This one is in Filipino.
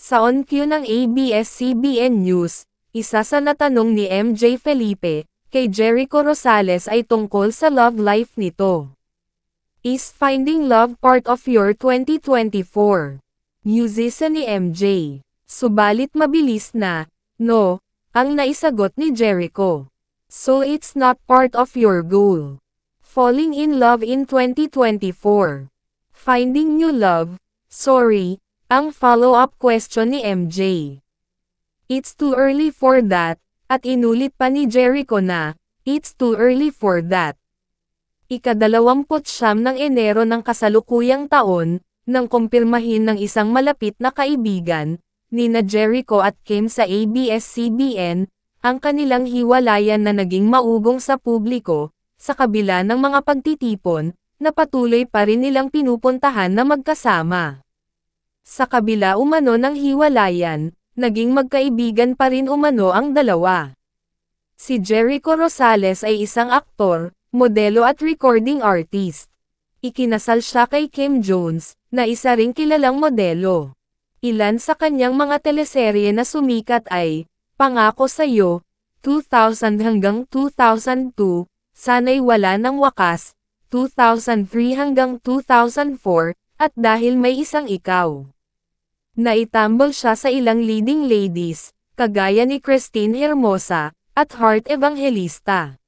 Sa on-cue ng ABS-CBN News, isa sa natanong ni MJ Felipe, kay Jericho Rosales ay tungkol sa love life nito. Is finding love part of your 2024? Musician ni MJ. Subalit mabilis na, no, ang naisagot ni Jericho. So it's not part of your goal. Falling in love in 2024. Finding new love, sorry, ang follow-up question ni MJ. It's too early for that, at inulit pa ni Jericho na, it's too early for that. Ika-29 ng Enero ng kasalukuyang taon, nang kumpirmahin ng isang malapit na kaibigan, nina Jericho at Kim sa ABS-CBN, ang kanilang hiwalayan na naging maugong sa publiko, sa kabila ng mga pagtitipon, na patuloy pa rin nilang pinupuntahan na magkasama. Sa kabila umano ng hiwalayan, naging magkaibigan pa rin umano ang dalawa. Si Jericho Rosales ay isang aktor, modelo at recording artist. Ikinasal siya kay Kim Jones, na isa ring kilalang modelo. Ilan sa kanyang mga teleserye na sumikat ay, Pangako Sa'yo, 2000 hanggang 2002, Sana'y Wala Nang Wakas, 2003 hanggang 2004, at Dahil May Isang Ikaw. Naitambol siya sa ilang leading ladies, kagaya ni Christine Hermosa, at Heart Evangelista.